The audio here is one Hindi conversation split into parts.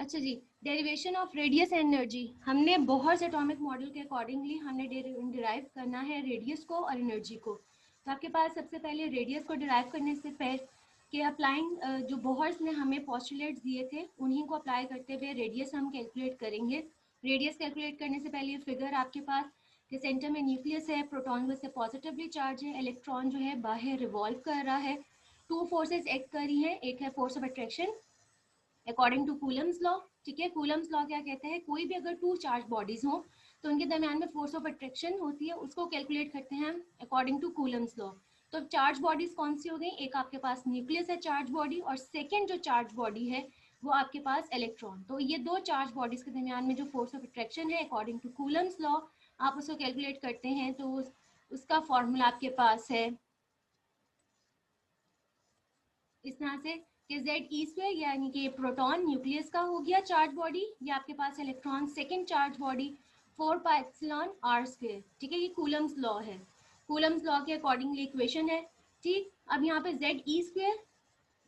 अच्छा जी, डेरिवेशन ऑफ रेडियस एनर्जी। हमने बहुत से एटॉमिक मॉडल के अकॉर्डिंगली हमने डिराइव करना है रेडियस को और एनर्जी को। तो आपके पास सबसे पहले रेडियस को डिराइव करने से पहले कि अप्लाइंग जो बोहर्स ने हमें पॉस्टुलेट्स दिए थे उन्हीं को अप्लाई करते हुए रेडियस हम कैलकुलेट करेंगे। रेडियस कैलकुलेट करने से पहले फिगर आपके पास कि सेंटर में न्यूक्लियस है, प्रोटॉन उससे पॉजिटिवली चार्ज है, इलेक्ट्रॉन जो है बाहर रिवॉल्व कर रहा है, टू फोर्सेस एक्ट कर रही हैं। एक है force of attraction according to Coulomb's law. ठीक है, कूलम्स लॉ क्या कहते हैं, कोई भी अगर टू चार्ज बॉडीज हो तो उनके दरमियान में फोर्स ऑफ अट्रैक्शन होती है, उसको कैलकुलेट करते हैं अकॉर्डिंग टू कूलम्स लॉ। तो चार्ज बॉडीज कौन सी हो गई, एक आपके पास न्यूक्लियस है चार्ज बॉडी, और सेकेंड जो चार्ज बॉडी है वो आपके पास इलेक्ट्रॉन। तो ये दो चार्ज बॉडीज के दरमियान में जो फोर्स ऑफ अट्रैक्शन है अकॉर्डिंग टू कूलम्स लॉ आप उसको कैलकुलेट करते हैं। तो उसका फॉर्मूला आपके पास है इस तरह से कि जेड ई स्क्वायर, यानी कि प्रोटॉन न्यूक्लियस का हो गया चार्ज बॉडी, ये आपके पास electron second charge body 4 pi epsilon r square. ठीक है, ये कूलम्स लॉ है, कूलम्स लॉ के अकॉर्डिंगली इक्वेशन है। ठीक, अब यहाँ पे जेड ई स्क्वायर,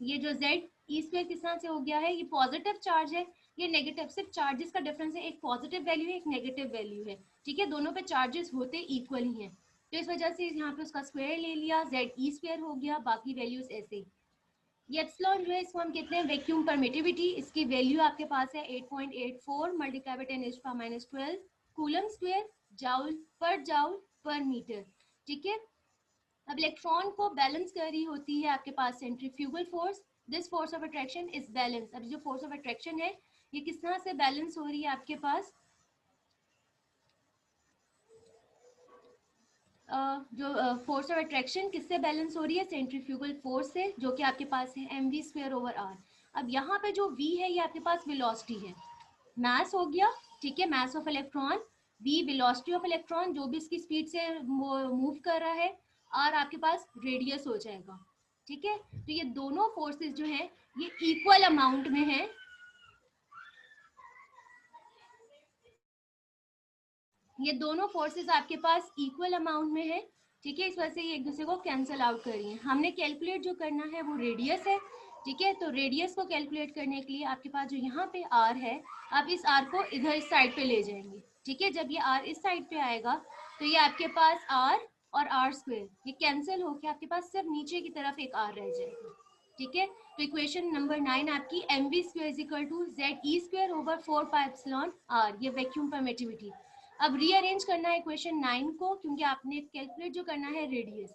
ये जो जेड ई स्क्वायर किस तरह से हो गया है, ये पॉजिटिव चार्ज है, ये नेगेटिव, सिर्फ चार्जेस का डिफरेंस है, एक पॉजिटिव वैल्यू है एक नेगेटिव वैल्यू है। ठीक है, दोनों पे चार्जेस होते इक्वल ही हैं, तो इस वजह से यहाँ पे उसका स्क्वायर ले लिया, जेड ई स्क्वायर हो गया, बाकी वैल्यूज ऐसे ही। ये एप्सिलॉन जो है इसको हम कहते हैं वैक्यूम परमिटिविटी, इसकी वैल्यू आपके पास है 8.84 multiply by 10⁻12 coulomb square joule per metre. ठीक है, अब इलेक्ट्रॉन को बैलेंस कर रही होती है आपके पास centrifugal force, this force of attraction is balance. अब जो फोर्स ऑफ अट्रैक्शन है ये किस तरह से बैलेंस हो रही है आपके पास, जो फोर्स ऑफ अट्रैक्शन किससे बैलेंस हो रही है, सेंट्रीफ्यूगल फोर्स से, जो कि आपके पास है mv स्क्वायर ओवर आर। अब यहाँ पे जो v है ये आपके पास वेलोसिटी है, मास हो गया। ठीक है, mass of electron, v velocity of electron जो भी इसकी स्पीड से मूव कर रहा है, r आपके पास रेडियस हो जाएगा। ठीक है, तो ये दोनों फोर्सेस जो है ये इक्वल अमाउंट में है, ये दोनों फोर्सेस आपके पास इक्वल अमाउंट में है। ठीक है, इस वजह से ये एक दूसरे को कैंसिल आउट कर रही है। हमने कैलकुलेट जो करना है वो रेडियस है। ठीक है, तो रेडियस को कैलकुलेट करने के लिए आपके पास जो यहाँ पे आर है, आप इस आर को इधर इस साइड पे ले जाएंगे। ठीक है, जब ये आर इस साइड पे आएगा तो ये आपके पास आर और आर स्क्वायर ये कैंसिल होकर आपके पास सिर्फ नीचे की तरफ एक आर रह जाएगा। ठीक है, तो इक्वेशन नंबर 9 आपकी M V square is equal to Z E square over 4 pi epsilon R, ये वैक्यूम परमिटिविटी। अब रीअरेंज करना है क्वेश्चन 9 को, क्योंकि आपने कैलकुलेट जो करना है रेडियस।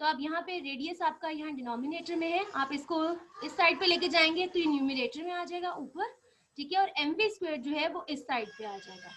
तो अब यहाँ पे रेडियस आपका यहाँ डिनोमिनेटर में है, आप इसको इस साइड पे लेके जाएंगे तो ये न्यूमिनेटर में आ जाएगा ऊपर। ठीक है, और एम वी स्क्वायर जो है वो इस साइड पे आ जाएगा।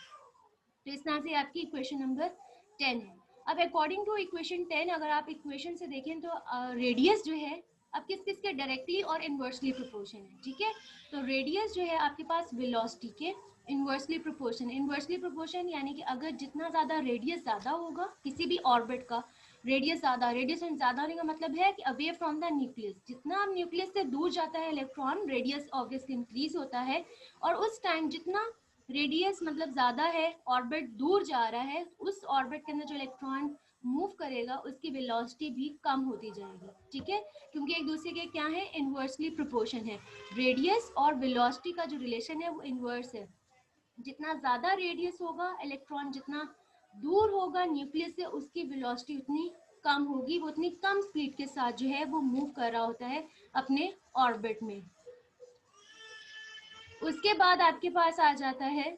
तो इस तरह से आपकी इक्वेशन नंबर 10 है। अब अकॉर्डिंग टू इक्वेशन 10 अगर आप इक्वेशन से देखें तो रेडियस जो है अब किस किस के डायरेक्टली और इन्वर्सली प्रोपोर्शन है। ठीक है, तो रेडियस जो है आपके पास वेलोसिटी के इन्वर्सली प्रोपोर्शन, इन्वर्सली प्रोपोर्शन यानी कि अगर जितना ज़्यादा रेडियस ज़्यादा होगा किसी भी ऑर्बिट का, रेडियस ज़्यादा, रेडियस ज़्यादा होने का मतलब है कि अवे फ्रॉम द न्यूक्लियस, जितना न्यूक्लियस से दूर जाता है इलेक्ट्रॉन रेडियस ऑब्वियसली इंक्रीज होता है, और उस टाइम जितना रेडियस मतलब ज़्यादा है, ऑर्बिट दूर जा रहा है, उस ऑर्बिट के अंदर जो इलेक्ट्रॉन मूव करेगा उसकी वेलोसिटी भी कम होती जाएगी। ठीक है, क्योंकि एक दूसरे के क्या है, इन्वर्सली प्रोपोर्शन है। रेडियस और वेलोसिटी का जो रिलेशन है वो इन्वर्स है, जितना ज़्यादा रेडियस होगा इलेक्ट्रॉन जितना दूर होगा न्यूक्लियस से उसकी वेलोसिटी उतनी कम होगी, वो उतनी कम स्पीड के साथ जो है वो मूव कर रहा होता है अपने ऑर्बिट में। उसके बाद आपके पास आ जाता है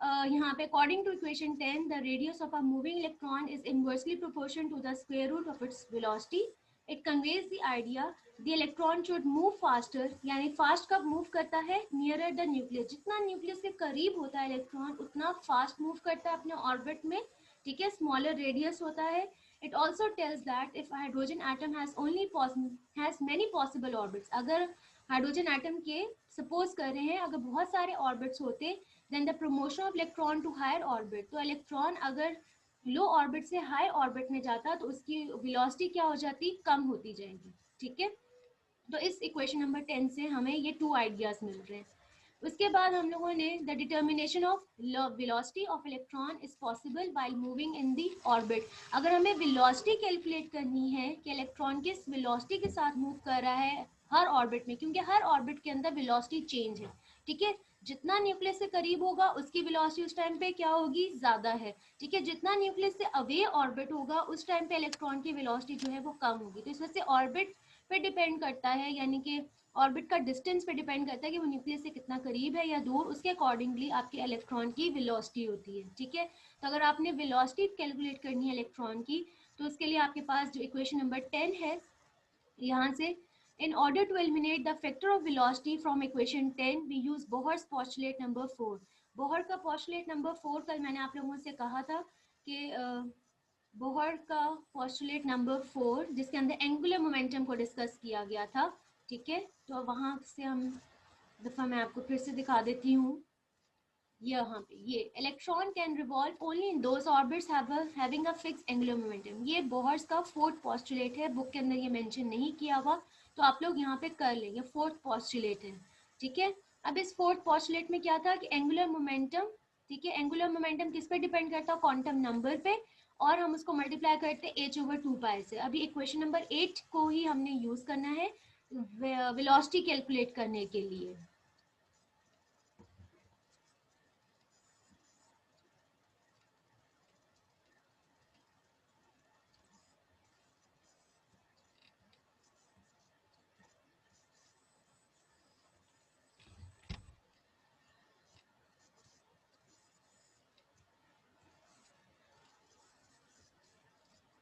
यहाँ पे according to equation 10 the radius of a moving electron is inversely proportion to the square root of its velocity. It conveys the idea the electron should move faster, यानी फास्ट कब मूव करता है, नियरर द न्यूक्लियस, जितना न्यूक्लियस के करीब होता है इलेक्ट्रॉन उतना फास्ट मूव करता है अपने ऑर्बिट में। ठीक है, स्मॉलर रेडियस होता है। It also tells that if hydrogen atom has many possible orbits, अगर हाइड्रोजन एटम के सपोज कर रहे हैं अगर बहुत सारे ऑर्बिट्स होते, then the promotion of electron to higher orbit, तो इलेक्ट्रॉन अगर लो ऑर्बिट से हाई ऑर्बिट में जाता तो उसकी वेलोसिटी क्या हो जाती, कम होती जाएगी। ठीक है, तो इस इक्वेशन नंबर 10 से हमें ये 2 आइडियाज मिल रहे हैं। उसके बाद हम लोगों ने the determination of velocity of electron is possible while moving in the orbit. अगर हमें वेलोसिटी कैलकुलेट करनी है कि इलेक्ट्रॉन किस वेलोसिटी के साथ मूव कर रहा है हर ऑर्बिट में, क्योंकि हर ऑर्बिट के अंदर वेलोसिटी चेंज है, ठीक है। जितना न्यूक्लियस से करीब होगा उसकी वेलोसिटी उस टाइम पे क्या होगी, ज्यादा है, ठीक है। जितना न्यूक्लियस से अवे ऑर्बिट होगा उस टाइम पे इलेक्ट्रॉन की वेलोसिटी जो है वो कम होगी। तो इस वजह से ऑर्बिट पे डिपेंड करता है, यानी कि ऑर्बिट का डिस्टेंस पे डिपेंड करता है कि वो न्यूक्लियस से कितना करीब है या दूर, उसके अकॉर्डिंगली आपके इलेक्ट्रॉन की वेलोसिटी होती है, ठीक है। तो अगर आपने वेलोसिटी कैलकुलेट करनी है इलेक्ट्रॉन की, तो उसके लिए आपके पास जो इक्वेशन नंबर 10 है, यहाँ से in order to eliminate the factor of velocity from equation 10 we use Bohr's postulate number 4। Bohr का postulate number 4 कल मैंने आप लोगों से कहा था कि बोहर का postulate number 4 जिसके अंदर एंगुलर मोमेंटम को डिस्कस किया गया था, ठीक है। तो वहां से हम दफा मैं आपको फिर से दिखा देती हूँ। यहाँ पे ये electron can revolve only in those orbits having a fix angular momentum, ये बोहर्स का फोर्थ पोस्टुलेट है, बुक के अंदर ये मेंशन नहीं किया हुआ, तो आप लोग यहाँ पे कर लेंगे, फोर्थ पोस्टुलेट है, ठीक है। अब इस फोर्थ पोस्टुलेट में क्या था कि एंगुलर मोमेंटम, ठीक है, एंगुलर मोमेंटम किस पे डिपेंड करता है, क्वांटम नंबर पे, और हम उसको मल्टीप्लाई करते हैं h/2π से। अभी इक्वेशन नंबर 8 को ही हमने यूज करना है वेलोसिटी कैलकुलेट करने के लिए।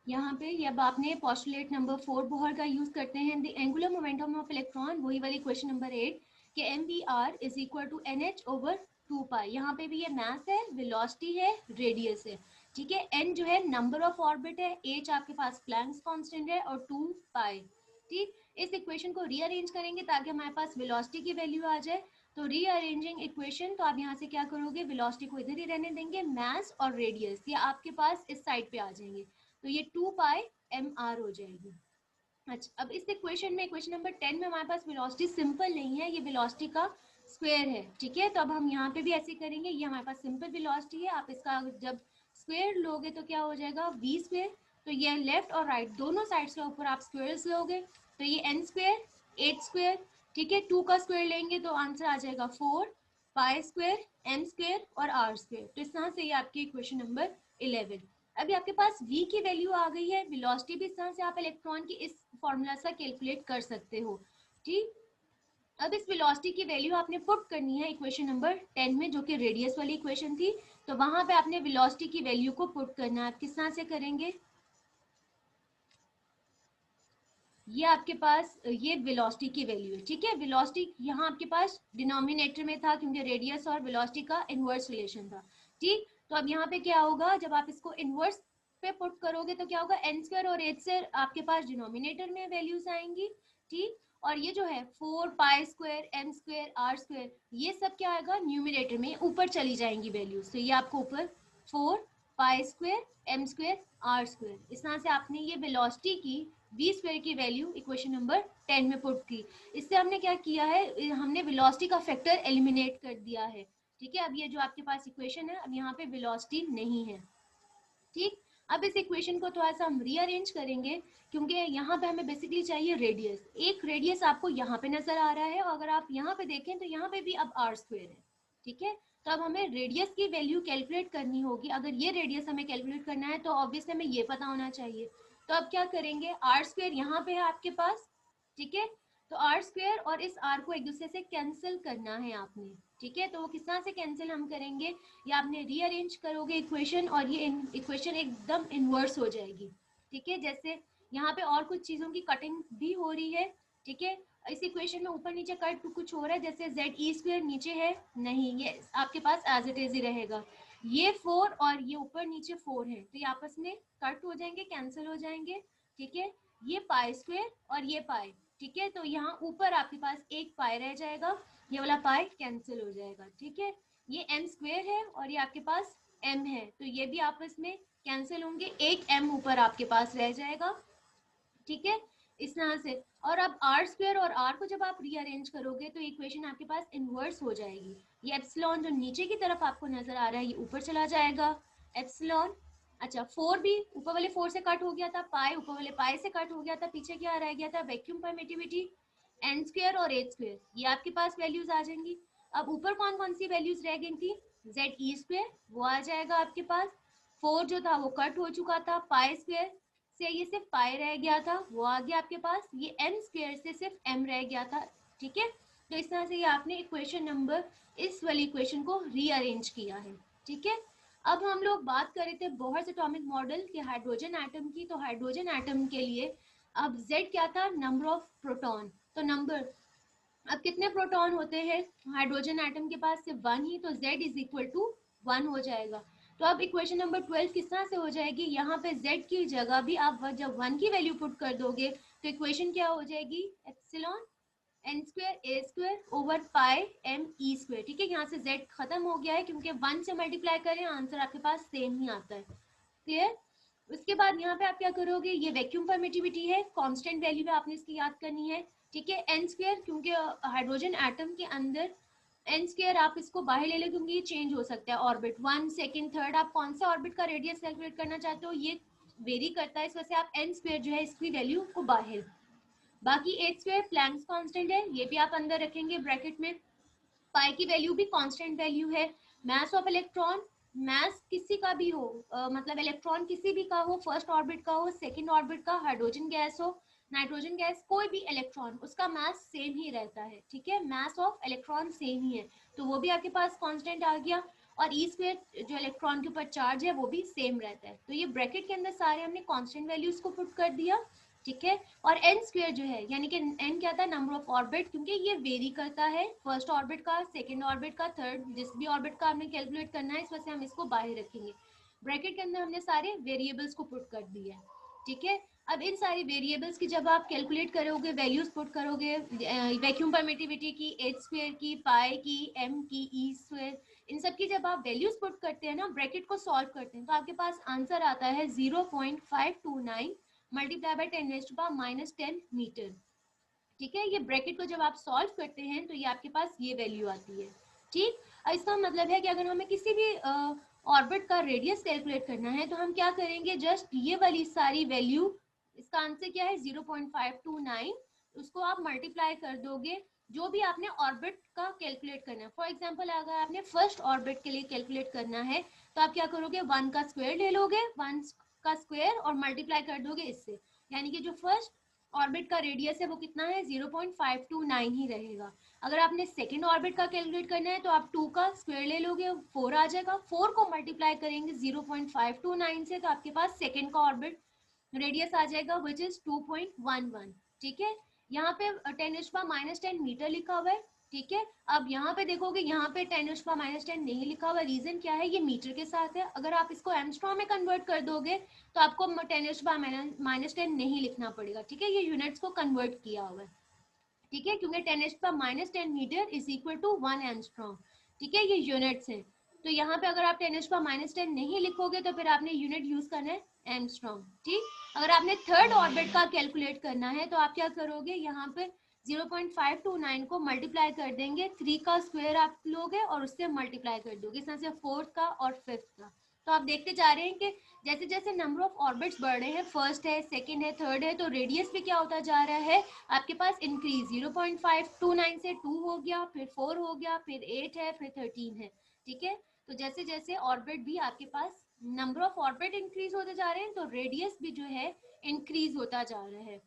यहाँ पे अब आपने पोस्टुलेट नंबर 4 बोहर का यूज करते हैं, the angular momentum of electron, वही वाली क्वेश्चन नंबर 8 कि mvr is equal to nh/2π। यहाँ पे भी ये मास है, वेलोसिटी है, रेडियस है, ठीक है। n जो है नंबर ऑफ ऑर्बिट है, h आपके पास प्लैंक्स कांस्टेंट है, और 2π, ठीक। इस इक्वेशन को रीअरेंज करेंगे ताकि हमारे पास वेलोसिटी की वैल्यू आ जाए। तो रीअरेंजिंग इक्वेशन, तो आप यहाँ से क्या करोगे, वेलोसिटी को इधर ही रहने देंगे, मास और रेडियस ये आपके पास इस साइड पे आ जाएंगे, तो ये 2πmr हो जाएगी। अच्छा, अब इस इक्वेशन में, इक्वेशन नंबर 10 में हमारे पास वेलोसिटी सिंपल नहीं है, ये वेलोसिटी का स्क्वायर है, ठीक है। तो अब हम यहाँ पे भी ऐसे करेंगे, ये हमारे पास सिंपल वेलोसिटी है, आप इसका जब स्क्वायर लोगे तो क्या हो जाएगा, v स्क्वायर। तो ये लेफ्ट और राइट दोनों साइड्स के ऊपर आप स्क्वायर्स लोगे, तो ये n स्क्वायर, 8 स्क्वायर, ठीक है। 2 का स्क्वायर लेंगे तो आंसर आ जाएगा 4, पाई स्क्वायर, m स्क्वायर और r स्क्वायर। तो इस तरह से ये आपकी इक्वेशन नंबर 11। अभी आपके पास v की वैल्यू आ गई है, वेलोसिटी भी इस तरह से आप इलेक्ट्रॉन की इस फॉर्मूला से कैलकुलेट कर सकते हो, ठीक। अब इस वेलोसिटी की वैल्यू आपने पुट करनी है इक्वेशन नंबर 10 में, जो कि रेडियस वाली इक्वेशन थी, तो वहां पे आपने वेलोसिटी की वैल्यू को पुट करना है। आप किस तरह से करेंगे, ये आपके पास ये वेलोसिटी की वैल्यू है, ठीक है। वेलोसिटी यहाँ आपके पास डिनोमिनेटर में था क्योंकि रेडियस और वेलोसिटी का इनवर्स रिलेशन था, ठीक। तो अब यहाँ पे क्या होगा, जब आप इसको इनवर्स पे पुट करोगे तो क्या होगा, n स्क्वायर और h से आपके पास डिनोमिनेटर में वैल्यूज आएंगी, ठीक। और ये जो है 4 pi square, m square, r square, ये सब क्या आएगा, न्यूमिनेटर में ऊपर चली जाएंगी वैल्यूज, तो ये आपको ऊपर 4 pi square, m square, r square, इस तरह से आपने ये वेलोसिटी की v स्क्वायर की वैल्यू इक्वेशन नंबर 10 में पुट की। इससे हमने क्या किया है, हमने वेलोसिटी का फैक्टर एलिमिनेट कर दिया है, ठीक है। अब ये जो आपके पास इक्वेशन है, अब यहाँ पे वेलोसिटी नहीं है, ठीक। अब इस इक्वेशन को थोड़ा सा हम रीअरेंज करेंगे, क्योंकि यहाँ पे हमें बेसिकली चाहिए रेडियस। एक रेडियस आपको यहाँ पे नजर आ रहा है, और अगर आप यहाँ पे देखें तो यहाँ पे भी अब r स्क्वायर है, ठीक है। तो अब हमें रेडियस की वैल्यू कैलकुलेट करनी होगी। अगर ये रेडियस हमें कैलकुलेट करना है तो ऑब्वियसली हमें ये पता होना चाहिए। तो अब क्या करेंगे, r स्क्वायर यहाँ पे है आपके पास, ठीक है। तो r स्क्वायर और इस r को एक दूसरे से कैंसिल करना है आपने, ठीक है। तो वो किस तरह से कैंसिल हम करेंगे, या आपने रीअरेंज करोगे इक्वेशन, और ये इक्वेशन एकदम इनवर्स हो जाएगी, ठीक है। जैसे यहाँ पे और कुछ चीजों की कटिंग भी हो रही है, ठीक है। इस इक्वेशन में ऊपर नीचे कट कुछ हो रहा है, जैसे जेड ई स्क्वायर नीचे है, नहीं, ये आपके पास एज इट इज ही रहेगा। ये 4 और ये ऊपर नीचे 4 है, तो ये आपस में कट हो जाएंगे, कैंसिल हो जाएंगे, ठीक है। ये पाई स्क्वायर और ये पाई, ठीक है। तो यहाँ ऊपर आपके पास एक पाई रह जाएगा, ये वाला पाई कैंसिल हो जाएगा, ठीक है। ये m स्क्वायर है और ये आपके पास m है, तो ये भी आपस में कैंसिल होंगे, एक m ऊपर आपके पास रह जाएगा, ठीक है, इस तरह से। और अब r स्क्वायर और r को जब आप रीअरेंज करोगे तो इक्वेशन आपके पास इनवर्स हो जाएगी। ये एप्सिलॉन जो नीचे की तरफ आपको नजर आ रहा है, ये ऊपर चला जाएगा, एप्सिलॉन। अच्छा, 4 भी ऊपर वाले 4 से कट हो गया था, पाई ऊपर वाले पाई से कट हो गया था, पीछे क्या रह गया था, वैक्यूम परमिटिविटी, एन स्क्वायर और एच स्क्वायर, ये आपके पास वैल्यूज आ जाएंगी। अब ऊपर कौन कौन सी वैल्यूज रह गई थी, जेड ई स्क्वायर वो आ जाएगा आपके पास, 4 जो था वो कट हो चुका था, पाई स्क्वायर से ये सिर्फ पाई रह गया था वो आ गया आपके पास, ये एम स्क्वायर से सिर्फ एम रह गया था। ठीक है, तो इस तरह से ये आपने इक्वेशन नंबर इस वाली इक्वेशन को रीअरेंज किया है। ठीक है, अब हम लोग बात कर रहे थे बोहर्स एटॉमिक मॉडल के हाइड्रोजन एटम की। तो हाइड्रोजन एटम के लिए अब Z क्या था, नंबर ऑफ प्रोटॉन। तो नंबर, अब कितने प्रोटॉन होते हैं हाइड्रोजन एटम के पास, सिर्फ 1 ही, तो Z इज इक्वल टू 1 हो जाएगा। तो अब इक्वेशन नंबर 12 किस तरह से हो जाएगी, यहाँ पे Z की जगह भी आप जब 1 की वैल्यू पुट कर दोगे तो इक्वेशन क्या हो जाएगी, epsilon n square a square over pi m e square. ठीक है, यहाँ से Z खत्म हो गया है क्योंकि 1 से मल्टीप्लाई करें आंसर आपके पास सेम ही आता है। क्लियर। उसके बाद यहाँ पे आप क्या करोगे, ये वैक्यूम परमिटिविटी है, कांस्टेंट वैल्यू पे आपने इसकी याद करनी है। ठीक है, एन स्क्वायर क्योंकि हाइड्रोजन एटम के अंदर एन स्क्वायर आप इसको बाहर ले लो क्योंकि ये चेंज हो सकता है ऑर्बिट, 1 सेकंड थर्ड, आप कौन सा ऑर्बिट का रेडियस कैलकुलेट करना चाहते हो ये वेरी करता है, इस वजह से आप एन स्क्वायर जो है इसकी वैल्यू को बाहर। बाकी एच स्क्वायर प्लैंक्स कांस्टेंट है, ये भी आप अंदर रखेंगे ब्रैकेट में। पाई की वैल्यू भी कांस्टेंट वैल्यू है। मास ऑफ इलेक्ट्रॉन, मास किसी का भी हो, मतलब इलेक्ट्रॉन किसी भी का हो, फर्स्ट ऑर्बिट का हो, सेकंड ऑर्बिट का, हाइड्रोजन गैस हो, नाइट्रोजन गैस, कोई भी इलेक्ट्रॉन उसका मास सेम ही रहता है। ठीक है, मास ऑफ इलेक्ट्रॉन सेम ही है, तो वो भी आपके पास कांस्टेंट आ गया। और ई स्क्वायर जो इलेक्ट्रॉन के ऊपर चार्ज है वो भी सेम रहता है। तो ये ब्रैकेट के अंदर सारे हमने कांस्टेंट वैल्यूज को पुट कर दिया। ठीक है, और एन स्क्वायर जो है यानी कि एन क्या था, नंबर ऑफ ऑर्बिट, क्योंकि ये वेरी करता है फर्स्ट ऑर्बिट का, सेकंड ऑर्बिट का, थर्ड, जिस भी ऑर्बिट का हमने कैलकुलेट करना है, इस वजह से हम इसको बाहर रखेंगे। ब्रैकेट के अंदर हमने सारे वेरिएबल्स को पुट कर दिया है। ठीक है, अब इन सारी वेरिएबल्स की जब आप कैलकुलेट करोगे, वैल्यूज पुट करोगे, वैक्यूम परमिटिविटी की, एच स्क्वायर की, पाई की, एम की, ई स्क्वायर, इन सब की जब आप वैल्यूज पुट करते हैं ना, ब्रैकेट को सॉल्व करते हैं, तो आपके पास आंसर आता है 0.529 मल्टीप्लाई बाय 10⁻⁻10 मीटर। ठीक है, ये ब्रैकेट को जब आप सॉल्व करते हैं तो ये आपके पास ये वैल्यू आती है। ठीक, इसका मतलब है कि अगर हमें किसी भी ऑर्बिट का रेडियस कैलकुलेट करना है तो हम क्या करेंगे, जस्ट ये वाली सारी वैल्यू, इसका आंसर क्या है 0.529, उसको आप मल्टीप्लाई कर दोगे जो भी आपने ऑर्बिट का कैलकुलेट करना है। फॉर एग्जाम्पल अगर आपने फर्स्ट ऑर्बिट के लिए कैलकुलेट करना है तो आप क्या करोगे, 1 का स्क्वायर ले लोगे, 1 का स्क्वायर और मल्टीप्लाई कर दोगे इससे, यानी कि जो फर्स्ट ऑर्बिट का रेडियस है वो कितना है, 0.529 ही रहेगा। अगर आपने सेकंड ऑर्बिट का कैलकुलेट करना है तो आप 2 का स्क्वायर ले लोगे, 4 आ जाएगा, 4 को मल्टीप्लाई करेंगे 0.529 से तो आपके पास सेकंड का ऑर्बिट रेडियस आ जाएगा विच इज 2.11। ठीक है, यहाँ पे 10⁻⁻10 मीटर लिखा हुआ है। ठीक है, अब यहाँ पे देखोगे, यहाँ पे 10⁻⁻10 नहीं लिखा हुआ, रीजन क्या है, ये मीटर के साथ है। अगर आप इसको एंगस्ट्रॉम में कन्वर्ट कर दोगे तो आपको 10⁻⁻10 नहीं लिखना पड़ेगा। ठीक है, ये यूनिट्स को कन्वर्ट किया हुआ है। ठीक है, क्योंकि 10⁻⁻10 meter is equal to 1 angstrom. ठीक है, ये यूनिट्स हैं, तो यहाँ पे अगर आप 10⁻⁻10 नहीं लिखोगे तो फिर आपने यूनिट यूज करना है एंगस्ट्रॉम। ठीक, अगर आपने थर्ड ऑर्बिट का कैलकुलेट करना है तो आप क्या करोगे, यहाँ पे 0.529 को मल्टीप्लाई कर देंगे, 3 का स्क्वायर आप लोगे और उससे मल्टीप्लाई कर दोगे, इस तरह से फोर्थ का और फिफ्थ का। तो आप देखते जा रहे हैं कि जैसे जैसे नंबर ऑफ ऑर्बिट्स बढ़ रहे हैं, फर्स्ट है, सेकंड है, थर्ड है, तो रेडियस भी क्या होता जा रहा है आपके पास, इंक्रीज। 0.529 से 2 हो गया, फिर 4 हो गया, फिर 8 है, फिर 13 है। ठीक है, तो जैसे जैसे ऑर्बिट भी आपके पास नंबर ऑफ ऑर्बिट इंक्रीज होते जा रहे हैं तो रेडियस भी जो है इंक्रीज होता जा रहा है।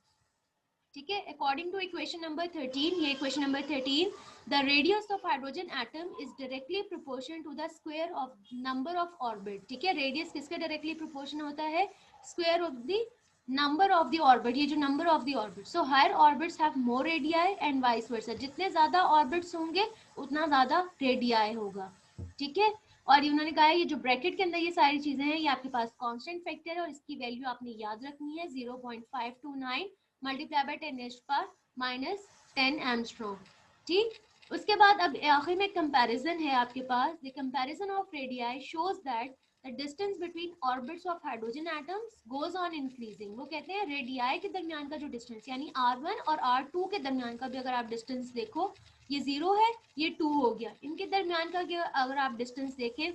ठीक है, अकॉर्डिंग टू इक्वेशन नंबर 13, ये equation number 13, the radius of hydrogen atom is directly proportional to the square of number of orbit. ठीक है, रेडियस किसके डायरेक्टली प्रोपोर्शनल होता है, square of the number of the orbit, ये जो number of the orbit, so higher orbits have more radii and vice versa, जितने ज्यादा ऑर्बिट्स होंगे उतना ज्यादा रेडियाई होगा। ठीक है, और उन्होंने कहा है ये जो ब्रैकेट के अंदर ये सारी चीजें हैं ये आपके पास कांस्टेंट फैक्टर है और इसकी वैल्यू आपने याद रखनी है 0.529 मल्टीप्लाई बाय 10⁻⁻10 एंगस्ट्रॉम। ठीक, उसके बाद अब आखिर में कंपैरिजन है आपके पास, the comparison of radii shows that the distance between orbits of hydrogen atoms goes on increasing. वो कहते हैं रेडियाई के दरमियान का जो डिस्टेंस यानी R1 और R2 के दरमियान का भी अगर आप डिस्टेंस देखो, ये 0 है, ये 2 हो गया, इनके दरमियान का अगर आप डिस्टेंस देखें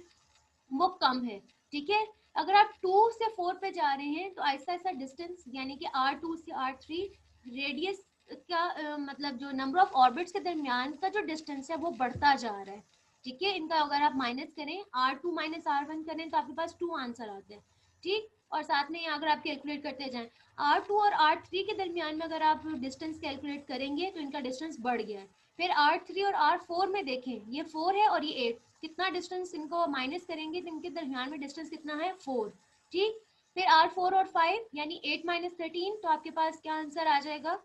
वो कम है। ठीक है, अगर आप 2 से 4 पे जा रहे हैं तो ऐसा ऐसा डिस्टेंस यानी कि R2 से R3 रेडियस का मतलब जो नंबर ऑफ ऑर्बिट्स के दरमियान का जो डिस्टेंस है वो बढ़ता जा रहा है, ठीक है। इनका अगर आप माइनस करें, R2 माइनस R1 करें तो आपके पास 2 आंसर आते हैं, ठीक। और साथ में अगर आप कैलकुलेट करते जाएं, R2 और R3 के दरमियान में अगर आप डिस्टेंस कैलकुलेट करेंगे तो इनका डिस्टेंस बढ़ गया है। फिर R3 और R4 में देखें, ये 4 है और ये 8, कितना डिस्टेंस इनको माइनस करेंगे तो इनके दरमियान में डिस्टेंस कितना है, 4, ठीक। फिर R4 और 5 यानी 8 माइनस 13, तो आपके पास क्या आंसर आ जाएगा,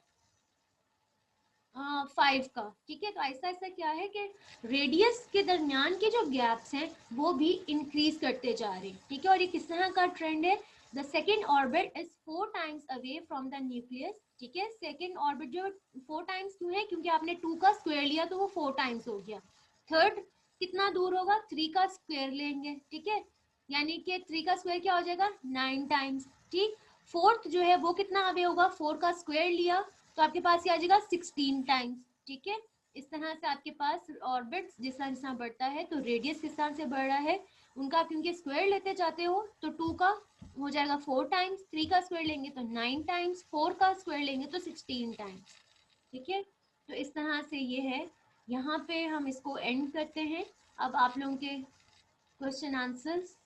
5 का, ठीक है। तो ऐसा ऐसा क्या है कि रेडियस के दरमियान के जो गैप्स हैं वो भी इंक्रीज करते जा रहे हैं, ठीक है। और ये किस तरह का ट्रेंड है, the second orbit is 4 times away from the nucleus, ठीक है। सेकेंड ऑर्बिट जो 4 टाइम्स क्यों है, क्योंकि आपने 2 का स्क्वायर लिया तो वो 4 टाइम्स हो गया। थर्ड कितना दूर होगा, 3 का स्क्वायर लेंगे, ठीक है, यानी कि 3 का स्क्वायर क्या हो जाएगा, 9 टाइम्स, ठीक। फोर्थ जो है वो कितना अवे होगा, 4 का स्क्वायर लिया तो आपके पास ये आ जाएगा 16 टाइम्स, ठीक है। इस तरह से आपके पास ऑर्बिट्स जिस तरह बढ़ता है तो रेडियस किस तरह से बढ़ रहा है उनका, क्योंकि स्क्वायर लेते जाते हो तो 2 का हो जाएगा 4 टाइम्स, 3 का स्क्वायर लेंगे तो 9 टाइम्स, 4 का स्क्वायर लेंगे तो 16 टाइम्स, ठीक है। तो इस तरह से ये है, यहाँ पे हम इसको एंड करते हैं। अब आप लोगों के क्वेश्चन आंसर्स